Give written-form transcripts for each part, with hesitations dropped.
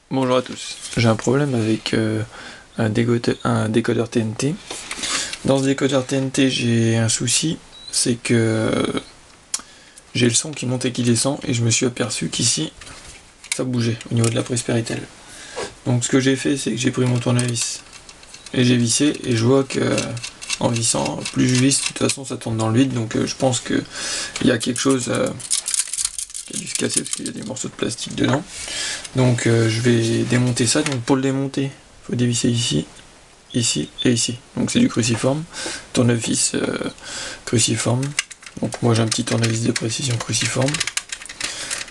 Bonjour à tous, j'ai un problème avec un décodeur TNT. Dans ce décodeur TNT j'ai un souci, c'est que j'ai le son qui monte et qui descend et je me suis aperçu qu'ici ça bougeait au niveau de la prise Péritel. Donc ce que j'ai fait, c'est que j'ai pris mon tournevis et j'ai vissé et je vois que en vissant, plus je visse, de toute façon ça tourne dans le vide, donc je pense qu'il y a quelque chose qui a dû se casser parce qu'il y a des morceaux de plastique dedans. Donc je vais démonter ça. Donc pour le démonter, il faut dévisser ici, ici et ici. Donc c'est du cruciforme, tournevis cruciforme. Donc moi j'ai un petit tournevis de précision cruciforme.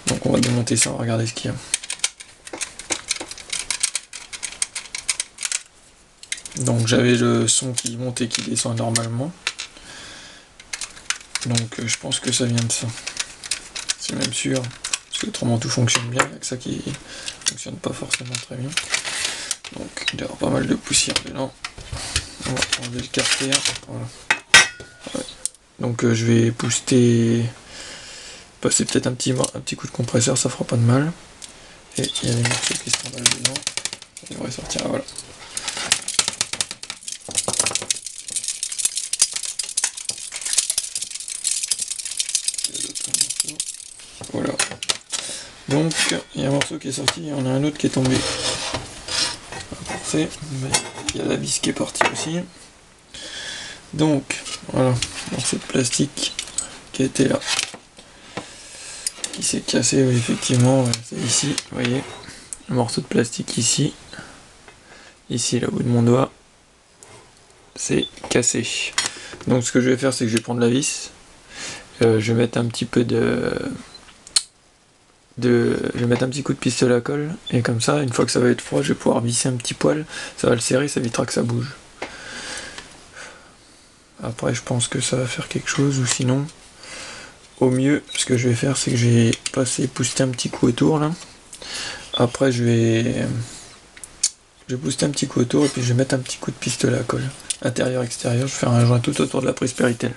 Donc on va démonter ça, on va regarder ce qu'il y a. Donc j'avais le son qui monte et qui descend normalement. Donc je pense que ça vient de ça. C'est même sûr. Parce que autrement tout fonctionne bien, il n'y a que ça qui fonctionne pas forcément très bien. Donc il y aura pas mal de poussière dedans. On va enlever le carter. Voilà. Ouais. Donc je vais passer peut-être un petit coup de compresseur, ça fera pas de mal. Et il y a des morceaux qui se trimballent dedans. Ça devrait sortir, voilà. Voilà. Donc il y a un morceau qui est sorti, il y en a un autre qui est tombé. Mais il y a la vis qui est partie aussi. Donc voilà, morceau de plastique qui était là, qui s'est cassé, oui, effectivement, c'est ici, vous voyez, le morceau de plastique ici, là au bout de mon doigt, c'est cassé. Donc ce que je vais faire, c'est que je vais prendre la vis, je vais mettre un petit peu je vais mettre un petit coup de pistolet à colle, et comme ça, une fois que ça va être froid, je vais pouvoir visser un petit poil, ça va le serrer, ça évitera que ça bouge. Après je pense que ça va faire quelque chose, ou sinon, au mieux, ce que je vais faire, c'est que je vais pousser un petit coup autour là. Après je vais pousser un petit coup autour, et puis je vais mettre un petit coup de pistolet à colle. Intérieur, extérieur, je vais faire un joint tout autour de la prise Péritel.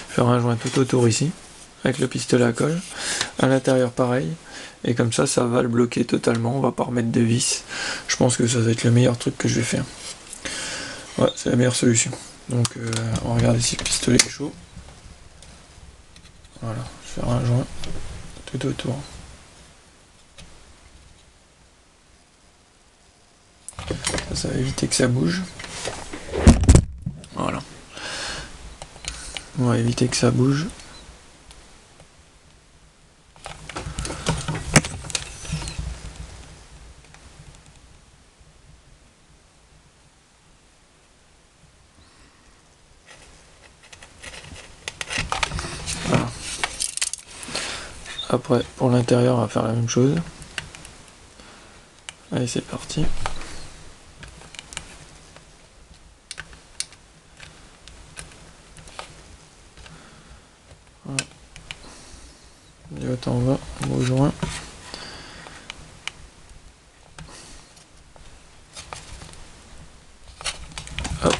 Je vais faire un joint tout autour ici, avec le pistolet à colle. À l'intérieur pareil. Et comme ça, ça va le bloquer totalement, on va pas remettre de vis. Je pense que ça va être le meilleur truc que je vais faire. Ouais, c'est la meilleure solution. Donc on va regarder si le pistolet est chaud. Voilà, je vais faire un joint tout autour. Ça va éviter que ça bouge. Voilà. On va éviter que ça bouge. Voilà. Après, pour l'intérieur, on va faire la même chose. Allez, c'est parti. Voilà. Du haut en bas, on rejoint. Hop.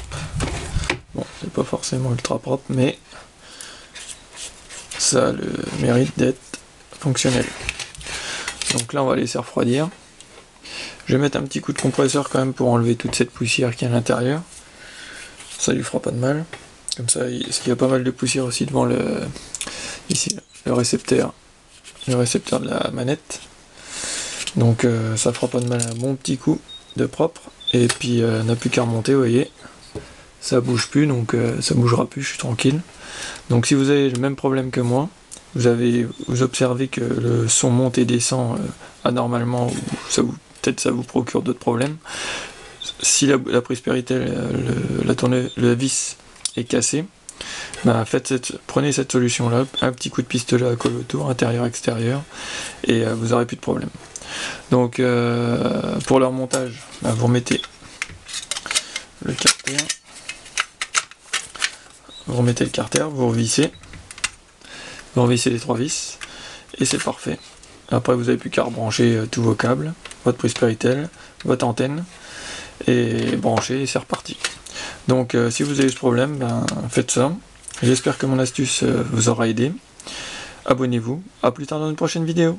Bon, c'est pas forcément ultra propre, mais ça a le mérite d'être fonctionnel. Donc là, on va laisser refroidir. Je vais mettre un petit coup de compresseur quand même pour enlever toute cette poussière qui est à l'intérieur. Ça lui fera pas de mal. Comme ça, parce qu'il y a pas mal de poussière aussi devant ici, le récepteur de la manette. Donc ça fera pas de mal, un bon petit coup de propre. Et puis on n'a plus qu'à remonter, vous voyez. Ça bouge plus, donc ça bougera plus, je suis tranquille. Donc si vous avez le même problème que moi, vous observez que le son monte et descend anormalement, ou peut-être ça vous procure d'autres problèmes. Si la prise Péritel, la vis est cassée, bah prenez cette solution là, un petit coup de pistolet à colle autour, intérieur, extérieur, et vous n'aurez plus de problème. Donc pour leur montage, bah, vous remettez le carter, vous revissez les 3 vis, et c'est parfait. Après vous n'avez plus qu'à rebrancher tous vos câbles, votre prise Péritel, votre antenne, et brancher, et c'est reparti. Donc si vous avez ce problème, ben, faites ça. J'espère que mon astuce vous aura aidé. Abonnez-vous. À plus tard dans une prochaine vidéo.